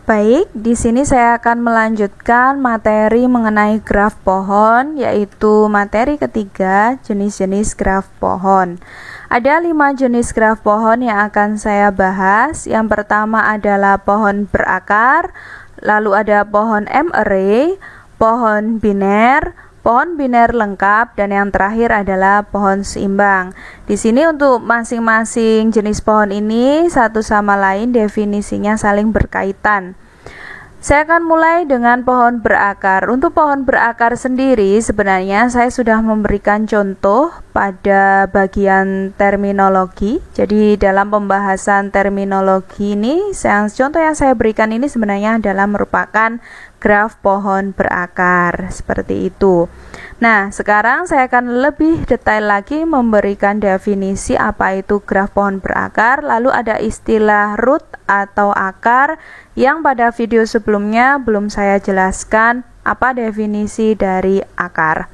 Baik, di sini saya akan melanjutkan materi mengenai graf pohon, yaitu materi ketiga, jenis-jenis graf pohon. Ada 5 jenis graf pohon yang akan saya bahas. Yang pertama adalah pohon berakar, lalu ada pohon M-array, pohon biner lengkap, dan yang terakhir adalah pohon seimbang. Di sini untuk masing-masing jenis pohon ini satu sama lain definisinya saling berkaitan. Saya akan mulai dengan pohon berakar. Untuk pohon berakar sendiri sebenarnya saya sudah memberikan contoh pada bagian terminologi. Jadi dalam pembahasan terminologi ini, contoh yang saya berikan ini sebenarnya adalah merupakan graf pohon berakar, seperti itu. Nah, sekarang saya akan lebih detail lagi memberikan definisi apa itu graf pohon berakar, lalu ada istilah root atau akar yang pada video sebelumnya belum saya jelaskan apa definisi dari akar.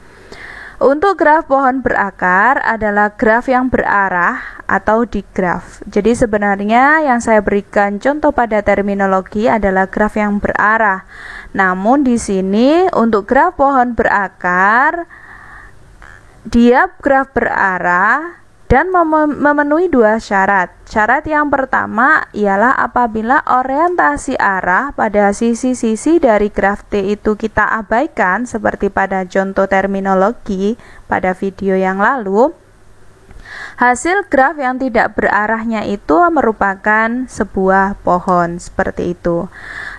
Untuk graf pohon berakar adalah graf yang berarah atau digraf. Jadi sebenarnya yang saya berikan contoh pada terminologi adalah graf yang berarah. Namun di sini untuk graf pohon berakar, dia graf berarah dan memenuhi 2 syarat. Syarat yang pertama ialah apabila orientasi arah pada sisi-sisi dari graf T itu kita abaikan, seperti pada contoh terminologi pada video yang lalu, hasil graf yang tidak berarahnya itu merupakan sebuah pohon, seperti itu.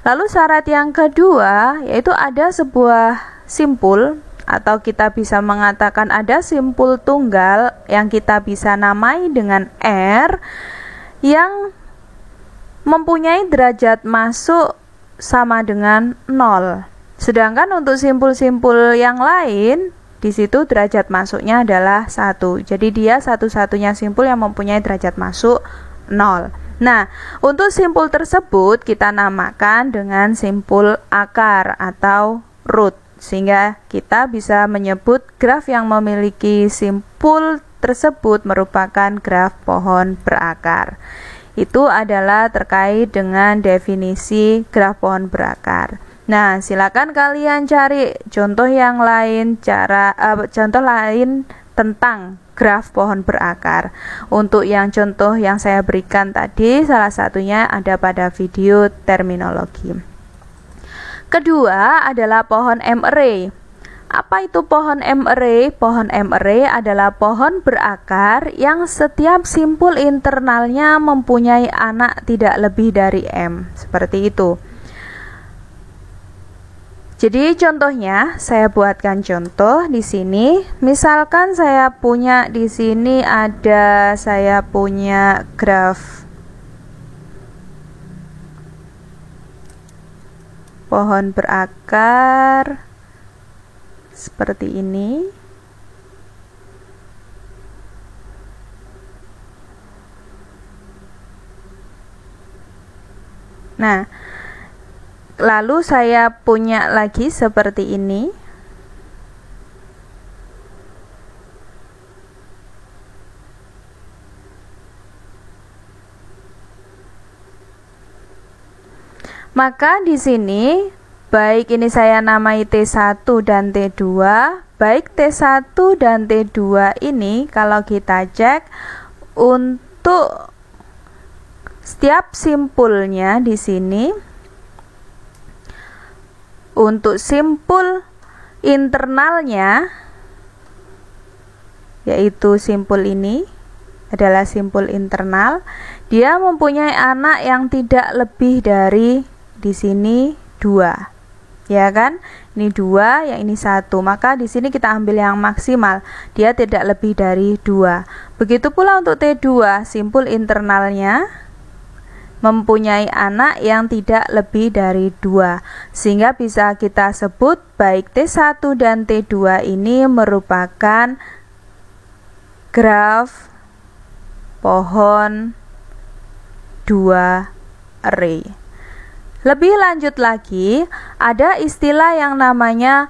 Lalu syarat yang kedua yaitu ada sebuah simpul, atau kita bisa mengatakan ada simpul tunggal yang kita bisa namai dengan R yang mempunyai derajat masuk sama dengan 0. Sedangkan untuk simpul-simpul yang lain di situ derajat masuknya adalah 1. Jadi dia satu-satunya simpul yang mempunyai derajat masuk 0. Nah, untuk simpul tersebut kita namakan dengan simpul akar atau root, sehingga kita bisa menyebut graf yang memiliki simpul tersebut merupakan graf pohon berakar. Itu adalah terkait dengan definisi graf pohon berakar. Nah, silakan kalian cari contoh yang lain, contoh lain tentang graf pohon berakar. Untuk yang contoh yang saya berikan tadi, salah satunya ada pada video terminologi. Kedua adalah pohon M-array. Apa itu pohon M-array? Pohon M-array adalah pohon berakar yang setiap simpul internalnya mempunyai anak tidak lebih dari M. Seperti itu. Jadi contohnya saya buatkan contoh di sini. Misalkan saya punya di sini saya punya graf pohon berakar seperti ini. Nah, lalu saya punya lagi seperti ini. Maka di sini baik ini saya namai T1 dan T2, baik T1 dan T2 ini kalau kita cek untuk setiap simpulnya di sini, untuk simpul internalnya yaitu simpul ini adalah simpul internal, dia mempunyai anak yang tidak lebih dari di sini 2, ya kan? Ini 2, yang ini 1. Maka di sini kita ambil yang maksimal, dia tidak lebih dari 2. Begitu pula untuk T2, simpul internalnya mempunyai anak yang tidak lebih dari 2, sehingga bisa kita sebut baik T1 dan T2 ini merupakan graf pohon 2 array. Lebih lanjut lagi, ada istilah yang namanya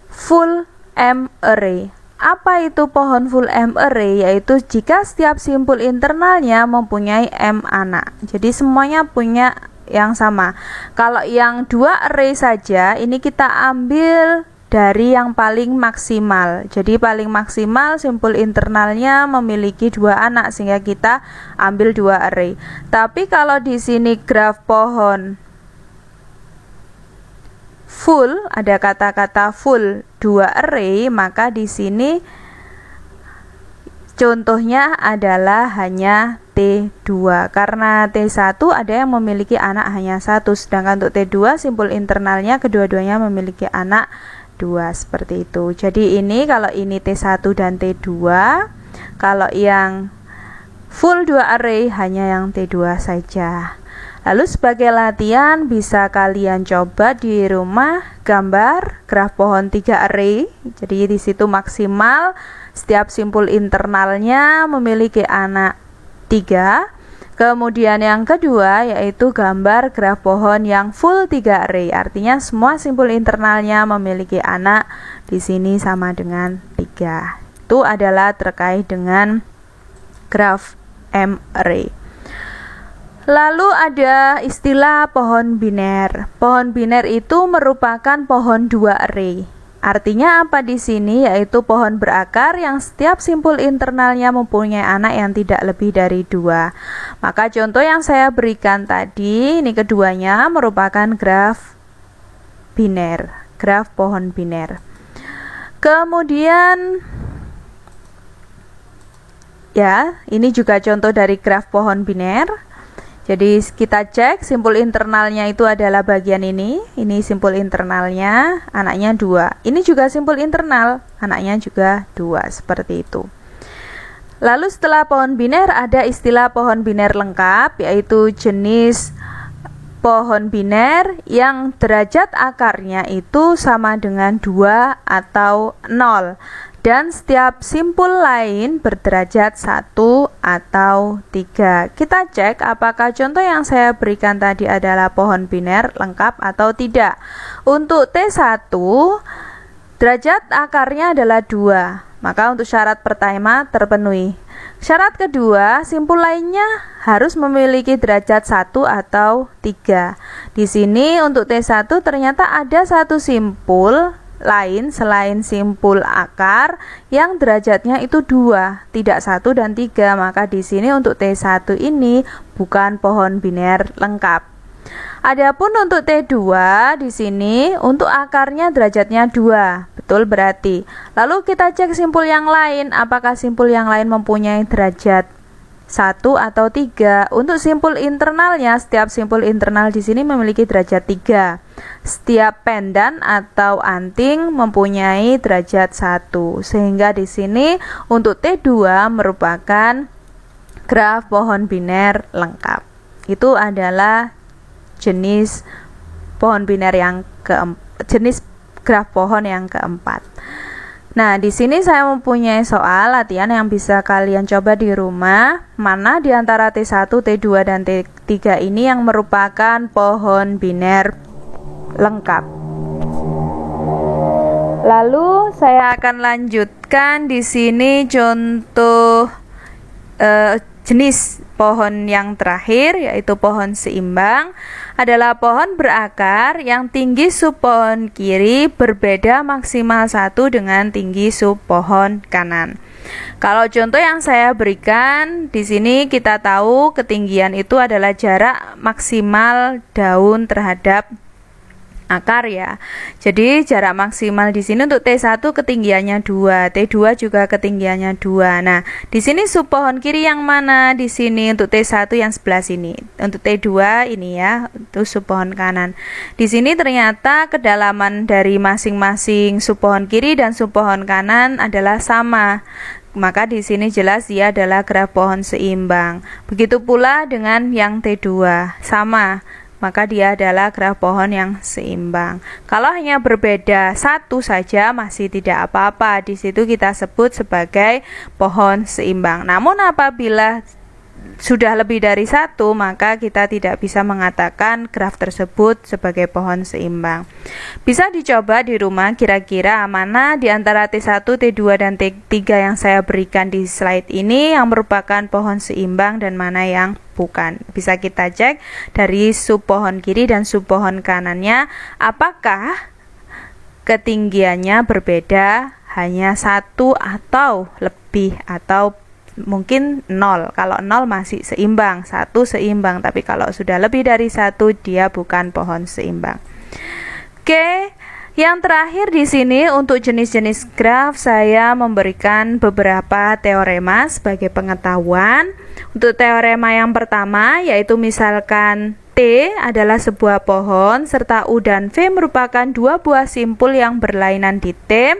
full M-array. Apa itu pohon full M-array? Yaitu jika setiap simpul internalnya mempunyai M anak. Jadi semuanya punya yang sama. Kalau yang 2 array saja, ini kita ambil dari yang paling maksimal. Jadi paling maksimal simpul internalnya memiliki 2 anak, sehingga kita ambil 2 array. Tapi kalau di sini graf pohon full, ada kata-kata full 2 array, maka di sini contohnya adalah hanya T2, karena T1 ada yang memiliki anak hanya 1, sedangkan untuk T2 simpul internalnya kedua-duanya memiliki anak 2, seperti itu. Jadi ini kalau ini T1 dan T2, kalau yang full 2 array hanya yang T2 saja. Lalu sebagai latihan bisa kalian coba di rumah gambar graf pohon 3 array. Jadi di situ maksimal setiap simpul internalnya memiliki anak 3. Kemudian yang kedua yaitu gambar graf pohon yang full 3 array. Artinya semua simpul internalnya memiliki anak di sini sama dengan 3. Itu adalah terkait dengan graf M array. Lalu ada istilah pohon biner. Pohon biner itu merupakan pohon 2 array. Artinya apa di sini? Yaitu pohon berakar yang setiap simpul internalnya mempunyai anak yang tidak lebih dari 2. Maka contoh yang saya berikan tadi, ini keduanya merupakan graf biner, graf pohon biner. Kemudian ya, ini juga contoh dari graf pohon biner. Jadi kita cek simpul internalnya itu adalah bagian ini simpul internalnya, anaknya 2. Ini juga simpul internal, anaknya juga 2, seperti itu. Lalu setelah pohon biner ada istilah pohon biner lengkap, yaitu jenis pohon biner yang derajat akarnya itu sama dengan 2 atau 0. Dan setiap simpul lain berderajat 1 atau 3. Kita cek apakah contoh yang saya berikan tadi adalah pohon biner lengkap atau tidak. Untuk T1, derajat akarnya adalah 2. Maka untuk syarat pertama terpenuhi. Syarat kedua, simpul lainnya harus memiliki derajat 1 atau 3. Di sini untuk T1 ternyata ada satu simpul lain selain simpul akar yang derajatnya itu 2, tidak 1 dan 3. Maka di sini untuk T1 ini bukan pohon biner lengkap. Adapun untuk T2 di sini untuk akarnya derajatnya 2. Betul berarti. Lalu kita cek simpul yang lain, apakah simpul yang lain mempunyai derajat 1 atau 3. Untuk simpul internalnya, setiap simpul internal di sini memiliki derajat 3. Setiap pendan atau anting mempunyai derajat 1. Sehingga di sini untuk T2 merupakan graf pohon biner lengkap. Itu adalah jenis pohon biner yang jenis graf pohon yang keempat. Nah, di sini saya mempunyai soal latihan yang bisa kalian coba di rumah. Mana di antara T1, T2, dan T3 ini yang merupakan pohon biner lengkap? Lalu saya akan lanjutkan di sini contoh jenis pohon yang terakhir, yaitu pohon seimbang. Adalah pohon berakar yang tinggi sub pohon kiri berbeda maksimal 1 dengan tinggi sub pohon kanan. Kalau contoh yang saya berikan di sini, kita tahu ketinggian itu adalah jarak maksimal daun terhadap akar ya. Jadi jarak maksimal di sini untuk T1 ketinggiannya 2, T2 juga ketinggiannya 2. Nah, di sini sub pohon kiri yang mana? Di sini untuk T1 yang sebelah sini. Untuk T2 ini ya, itu sub pohon kanan. Di sini ternyata kedalaman dari masing-masing sub pohon kiri dan sub pohon kanan adalah sama. Maka di sini jelas dia adalah graf pohon seimbang. Begitu pula dengan yang T2, sama. Maka dia adalah graf pohon yang seimbang. Kalau hanya berbeda 1 saja masih tidak apa-apa. Di situ kita sebut sebagai pohon seimbang. Namun apabila sudah lebih dari satu, maka kita tidak bisa mengatakan graf tersebut sebagai pohon seimbang. Bisa dicoba di rumah kira-kira mana di antara T1, T2, dan T3 yang saya berikan di slide ini yang merupakan pohon seimbang dan mana yang bukan. Bisa kita cek dari sub pohon kiri dan sub pohon kanannya, apakah ketinggiannya berbeda hanya satu atau lebih, atau mungkin 0. Kalau 0 masih seimbang, 1 seimbang, tapi kalau sudah lebih dari 1 dia bukan pohon seimbang. Oke, yang terakhir di sini untuk jenis-jenis graf saya memberikan beberapa teorema sebagai pengetahuan. Untuk teorema yang pertama yaitu misalkan T adalah sebuah pohon serta U dan V merupakan dua buah simpul yang berlainan di T.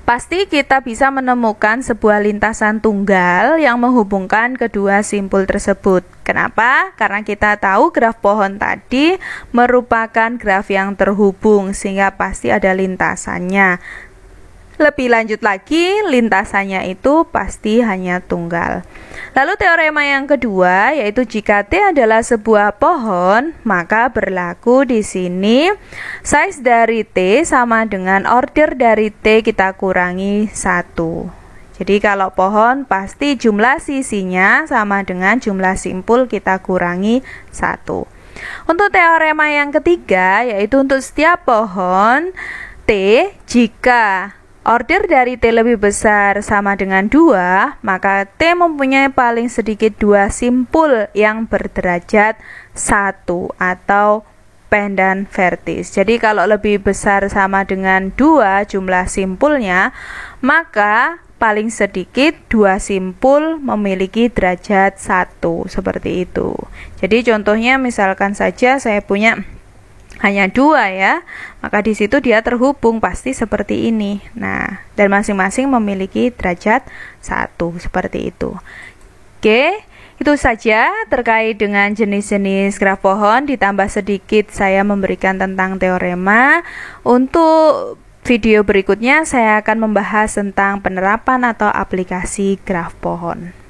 Pasti kita bisa menemukan sebuah lintasan tunggal yang menghubungkan kedua simpul tersebut. Kenapa? Karena kita tahu graf pohon tadi merupakan graf yang terhubung, sehingga pasti ada lintasannya. Lebih lanjut lagi, lintasannya itu pasti hanya tunggal. Lalu teorema yang kedua yaitu jika T adalah sebuah pohon, maka berlaku di sini size dari T sama dengan order dari T kita kurangi 1. Jadi kalau pohon pasti jumlah sisinya sama dengan jumlah simpul kita kurangi 1. Untuk teorema yang ketiga yaitu untuk setiap pohon T jika order dari T lebih besar sama dengan 2, maka T mempunyai paling sedikit 2 simpul yang berderajat 1 atau pendan vertis. Jadi kalau lebih besar sama dengan 2 jumlah simpulnya, maka paling sedikit 2 simpul memiliki derajat 1, seperti itu. Jadi contohnya misalkan saja saya punya hanya 2 ya, maka di situ dia terhubung pasti seperti ini. Nah, dan masing-masing memiliki derajat 1 seperti itu. Oke, itu saja terkait dengan jenis-jenis graf pohon, ditambah sedikit saya memberikan tentang teorema. Untuk video berikutnya saya akan membahas tentang penerapan atau aplikasi graf pohon.